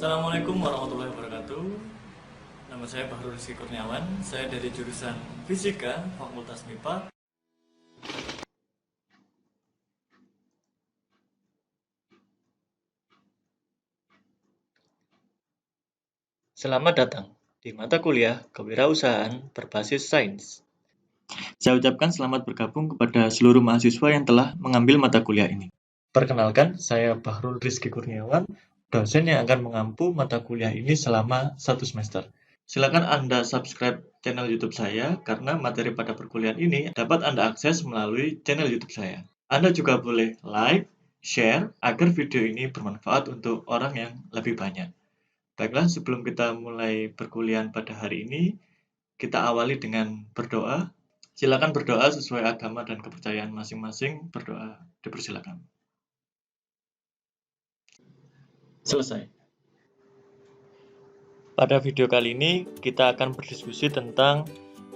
Assalamualaikum warahmatullahi wabarakatuh. Nama saya Bahrul Rizky Kurniawan. Saya dari jurusan Fisika, Fakultas MIPA. Selamat datang di mata kuliah Kewirausahaan Berbasis Sains. Saya ucapkan selamat bergabung kepada seluruh mahasiswa yang telah mengambil mata kuliah ini. Perkenalkan, saya Bahrul Rizky Kurniawan, dosen yang akan mengampu mata kuliah ini selama 1 semester. Silakan Anda subscribe channel YouTube saya karena materi pada perkuliahan ini dapat Anda akses melalui channel YouTube saya. Anda juga boleh like, share agar video ini bermanfaat untuk orang yang lebih banyak. Baiklah, sebelum kita mulai perkuliahan pada hari ini, kita awali dengan berdoa. Silakan berdoa sesuai agama dan kepercayaan masing-masing. Berdoa dipersilakan. Selesai. Pada video kali ini, kita akan berdiskusi tentang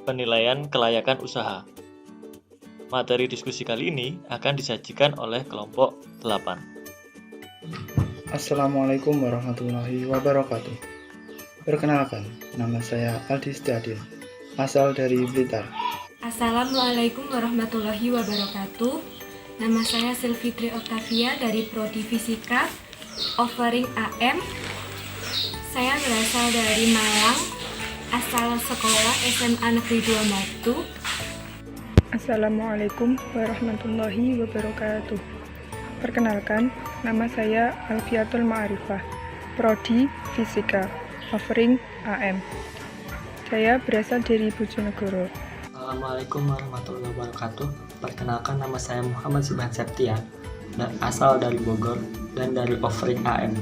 penilaian kelayakan usaha. Materi diskusi kali ini akan disajikan oleh kelompok 8. Assalamualaikum warahmatullahi wabarakatuh. Perkenalkan, nama saya Aldi Setiadin, asal dari Blitar. Assalamualaikum warahmatullahi wabarakatuh. Nama saya Silfitri Octavia dari Prodi Fisika, offering AM. Saya berasal dari Malang, asal sekolah SMA Negeri 2 Batu. Assalamualaikum warahmatullahi wabarakatuh. Perkenalkan, nama saya Alfiatul Ma'arifah, Prodi Fisika, offering AM. Saya berasal dari Bojonegoro. Assalamualaikum warahmatullahi wabarakatuh. Perkenalkan, nama saya Muhammad Subhan Septian dan asal dari Bogor dan dari offering AM.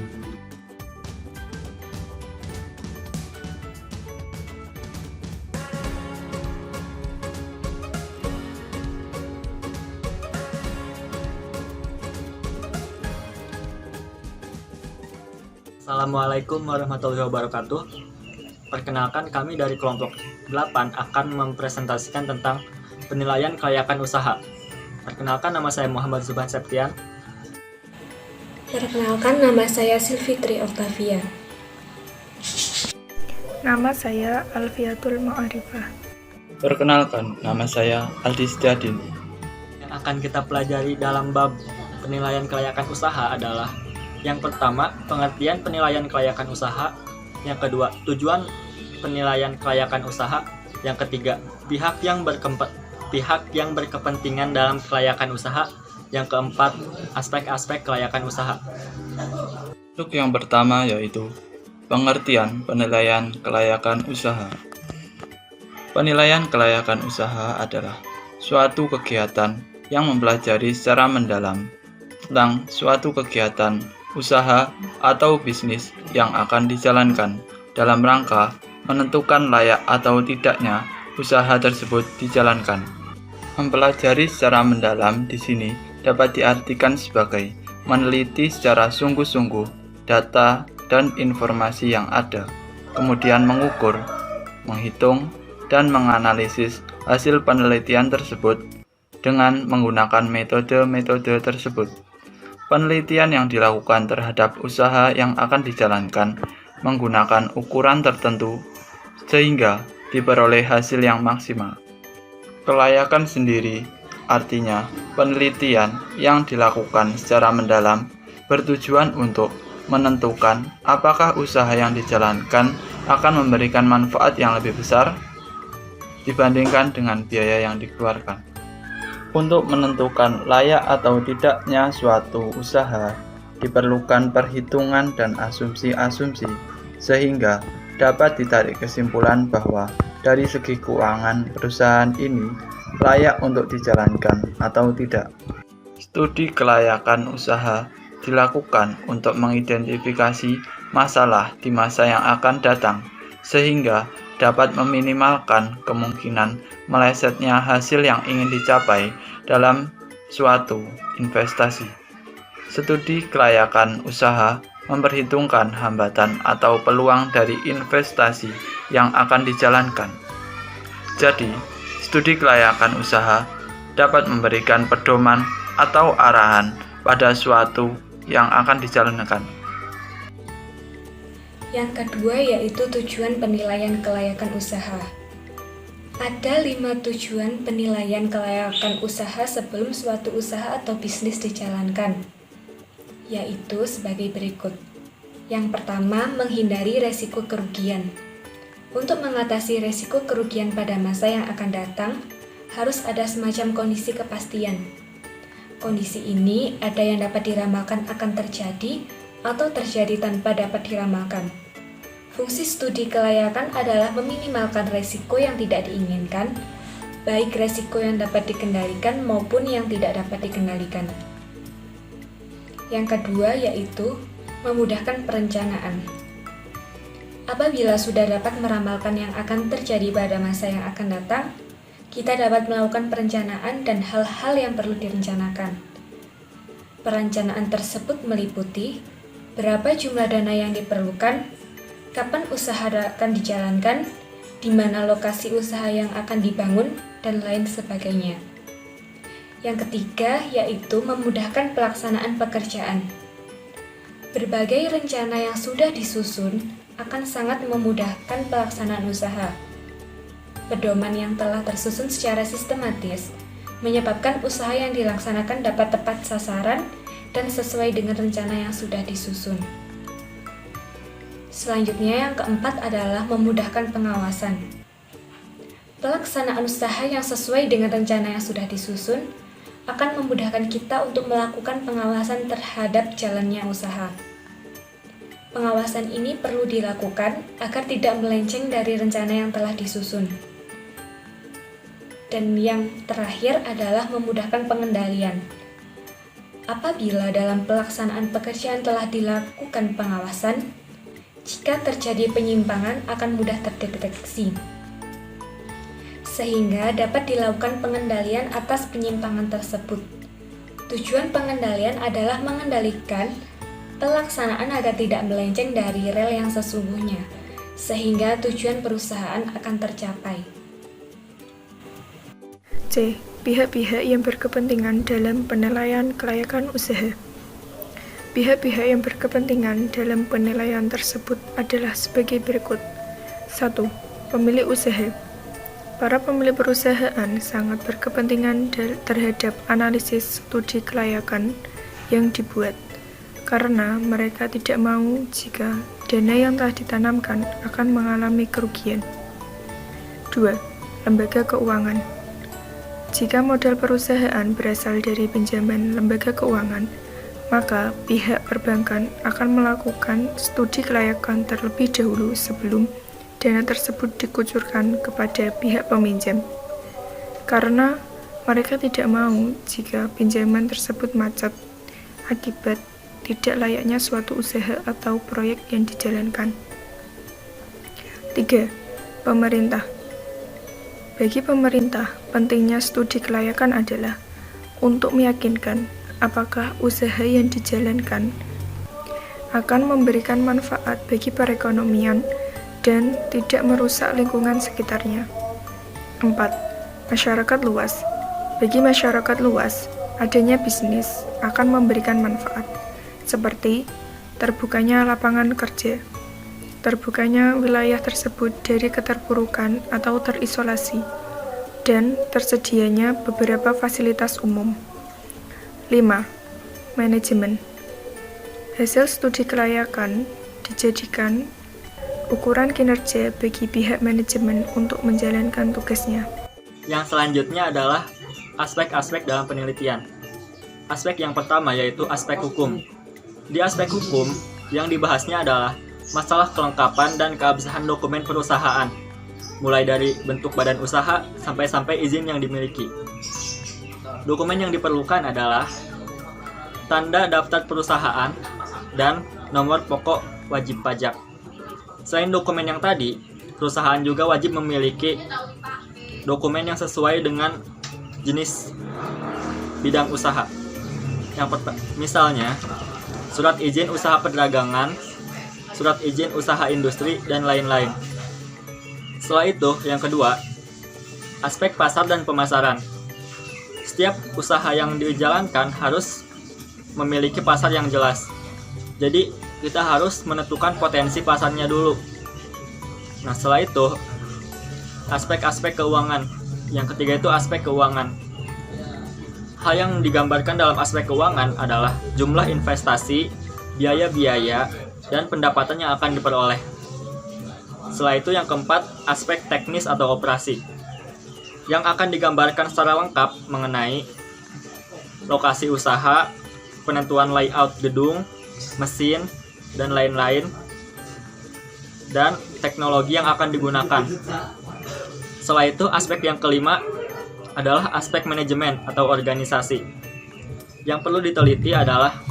Assalamualaikum warahmatullahi wabarakatuh. Perkenalkan, kami dari kelompok 8 akan mempresentasikan tentang penilaian kelayakan usaha. Perkenalkan, nama saya Muhammad Subhan Septian. Perkenalkan, nama saya Silfitri Octavia. Nama saya Alfiatul Ma'arifah. Perkenalkan, nama saya Aldi Setiadin. Yang akan kita pelajari dalam bab penilaian kelayakan usaha adalah: yang pertama, pengertian penilaian kelayakan usaha; yang kedua, tujuan penilaian kelayakan usaha; yang ketiga, pihak yang berkepentingan dalam kelayakan usaha; yang keempat, aspek-aspek kelayakan usaha. Untuk yang pertama yaitu pengertian penilaian kelayakan usaha. Penilaian kelayakan usaha adalah suatu kegiatan yang mempelajari secara mendalam tentang suatu kegiatan usaha atau bisnis yang akan dijalankan dalam rangka menentukan layak atau tidaknya usaha tersebut dijalankan. Mempelajari secara mendalam di sini dapat diartikan sebagai meneliti secara sungguh-sungguh data dan informasi yang ada, kemudian mengukur, menghitung, dan menganalisis hasil penelitian tersebut dengan menggunakan metode-metode tersebut. Penelitian yang dilakukan terhadap usaha yang akan dijalankan menggunakan ukuran tertentu sehingga diperoleh hasil yang maksimal. Kelayakan sendiri artinya penelitian yang dilakukan secara mendalam bertujuan untuk menentukan apakah usaha yang dijalankan akan memberikan manfaat yang lebih besar dibandingkan dengan biaya yang dikeluarkan. Untuk menentukan layak atau tidaknya suatu usaha, diperlukan perhitungan dan asumsi-asumsi, sehingga dapat ditarik kesimpulan bahwa dari segi keuangan perusahaan ini layak untuk dijalankan atau tidak. Studi kelayakan usaha dilakukan untuk mengidentifikasi masalah di masa yang akan datang, sehingga dapat meminimalkan kemungkinan melesetnya hasil yang ingin dicapai dalam suatu investasi. Studi kelayakan usaha memperhitungkan hambatan atau peluang dari investasi yang akan dijalankan. Jadi, studi kelayakan usaha dapat memberikan pedoman atau arahan pada suatu yang akan dijalankan. Yang kedua yaitu tujuan penilaian kelayakan usaha. Ada 5 tujuan penilaian kelayakan usaha sebelum suatu usaha atau bisnis dijalankan, yaitu sebagai berikut. Yang pertama, menghindari resiko kerugian. Untuk mengatasi resiko kerugian pada masa yang akan datang, harus ada semacam kondisi kepastian. Kondisi ini ada yang dapat diramalkan akan terjadi atau terjadi tanpa dapat diramalkan. Fungsi studi kelayakan adalah meminimalkan resiko yang tidak diinginkan, baik resiko yang dapat dikendalikan maupun yang tidak dapat dikendalikan. Yang kedua yaitu memudahkan perencanaan. Apabila sudah dapat meramalkan yang akan terjadi pada masa yang akan datang, kita dapat melakukan perencanaan dan hal-hal yang perlu direncanakan. Perencanaan tersebut meliputi berapa jumlah dana yang diperlukan, kapan usaha akan dijalankan, di mana lokasi usaha yang akan dibangun, dan lain sebagainya. Yang ketiga yaitu memudahkan pelaksanaan pekerjaan. Berbagai rencana yang sudah disusun akan sangat memudahkan pelaksanaan usaha. Pedoman yang telah tersusun secara sistematis menyebabkan usaha yang dilaksanakan dapat tepat sasaran dan sesuai dengan rencana yang sudah disusun. Selanjutnya yang keempat adalah memudahkan pengawasan. Pelaksanaan usaha yang sesuai dengan rencana yang sudah disusun akan memudahkan kita untuk melakukan pengawasan terhadap jalannya usaha. Pengawasan ini perlu dilakukan agar tidak melenceng dari rencana yang telah disusun. Dan yang terakhir adalah memudahkan pengendalian. Apabila dalam pelaksanaan pekerjaan telah dilakukan pengawasan, jika terjadi penyimpangan akan mudah terdeteksi, sehingga dapat dilakukan pengendalian atas penyimpangan tersebut. Tujuan pengendalian adalah mengendalikan pelaksanaan agar tidak melenceng dari rel yang sesungguhnya, sehingga tujuan perusahaan akan tercapai. C. Pihak-pihak yang berkepentingan dalam penilaian kelayakan usaha. Pihak-pihak yang berkepentingan dalam penilaian tersebut adalah sebagai berikut. 1. Pemilik usaha. Para pemilik perusahaan sangat berkepentingan terhadap analisis studi kelayakan yang dibuat, karena mereka tidak mau jika dana yang telah ditanamkan akan mengalami kerugian. 2. Lembaga keuangan. Jika modal perusahaan berasal dari pinjaman lembaga keuangan, maka pihak perbankan akan melakukan studi kelayakan terlebih dahulu sebelum dana tersebut dikucurkan kepada pihak peminjam, karena mereka tidak mau jika pinjaman tersebut macet akibat tidak layaknya suatu usaha atau proyek yang dijalankan. 3. Pemerintah. Bagi pemerintah, pentingnya studi kelayakan adalah untuk meyakinkan apakah usaha yang dijalankan akan memberikan manfaat bagi perekonomian dan tidak merusak lingkungan sekitarnya. 4. Masyarakat luas. Bagi masyarakat luas, adanya bisnis akan memberikan manfaat, seperti terbukanya lapangan kerja, terbukanya wilayah tersebut dari keterpurukan atau terisolasi, dan tersedianya beberapa fasilitas umum. 5. Manajemen. Hasil studi kelayakan dijadikan ukuran kinerja bagi pihak manajemen untuk menjalankan tugasnya. Yang selanjutnya adalah aspek-aspek dalam penelitian. Aspek yang pertama yaitu aspek hukum. Di aspek hukum, yang dibahasnya adalah masalah kelengkapan dan keabsahan dokumen perusahaan, mulai dari bentuk badan usaha sampai izin yang dimiliki. Dokumen yang diperlukan adalah tanda daftar perusahaan dan nomor pokok wajib pajak. Selain dokumen yang tadi, perusahaan juga wajib memiliki dokumen yang sesuai dengan jenis bidang usaha. Misalnya, surat izin usaha perdagangan, surat izin usaha industri, dan lain-lain. Setelah itu, yang kedua, aspek pasar dan pemasaran. Setiap usaha yang dijalankan harus memiliki pasar yang jelas. Jadi, kita harus menentukan potensi pasarnya dulu. Nah, setelah itu aspek-aspek keuangan. Yang ketiga itu aspek keuangan. Hal yang digambarkan dalam aspek keuangan adalah jumlah investasi, biaya-biaya, dan pendapatan yang akan diperoleh. Setelah itu yang keempat, aspek teknis atau operasi, yang akan digambarkan secara lengkap mengenai lokasi usaha, penentuan layout gedung, mesin, dan lain-lain, dan teknologi yang akan digunakan. Setelah itu, aspek yang kelima adalah aspek manajemen atau organisasi. Yang perlu diteliti adalah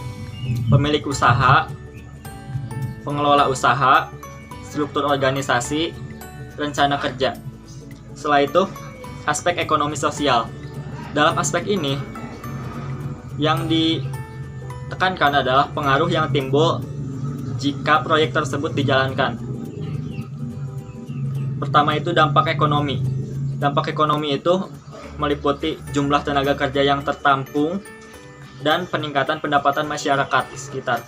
pemilik usaha, pengelola usaha, struktur organisasi, rencana kerja. Setelah itu, aspek ekonomi sosial. Dalam aspek ini, yang ditekankan adalah pengaruh yang timbul jika proyek tersebut dijalankan. Pertama itu dampak ekonomi. Dampak ekonomi itu meliputi jumlah tenaga kerja yang tertampung dan peningkatan pendapatan masyarakat sekitar.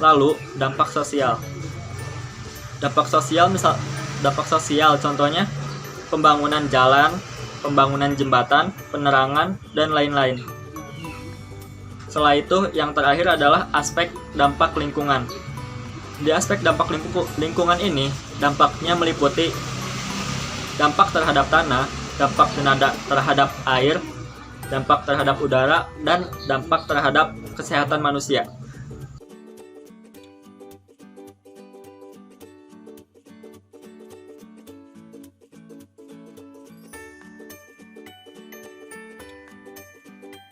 Lalu, dampak sosial. Dampak sosial contohnya pembangunan jalan, pembangunan jembatan, penerangan, dan lain-lain. Setelah itu, yang terakhir adalah aspek dampak lingkungan. Di aspek dampak lingkungan ini, dampaknya meliputi dampak terhadap tanah, dampak terhadap air, dampak terhadap udara, dan dampak terhadap kesehatan manusia.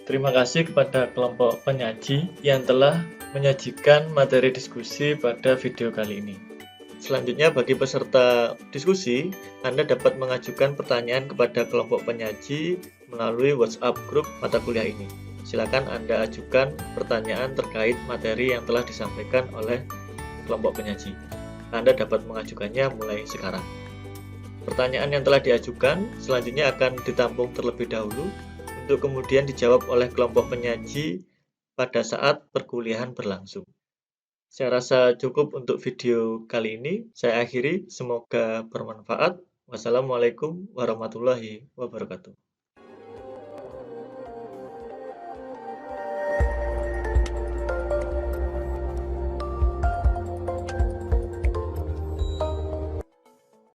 Terima kasih kepada kelompok penyaji yang telah menyajikan materi diskusi pada video kali ini. Selanjutnya, bagi peserta diskusi, Anda dapat mengajukan pertanyaan kepada kelompok penyaji melalui WhatsApp grup mata kuliah ini. Silakan Anda ajukan pertanyaan terkait materi yang telah disampaikan oleh kelompok penyaji. Anda dapat mengajukannya mulai sekarang. Pertanyaan yang telah diajukan selanjutnya akan ditampung terlebih dahulu untuk kemudian dijawab oleh kelompok penyaji pada saat perkuliahan berlangsung. Saya rasa cukup untuk video kali ini. Saya akhiri, semoga bermanfaat. Wassalamualaikum warahmatullahi wabarakatuh.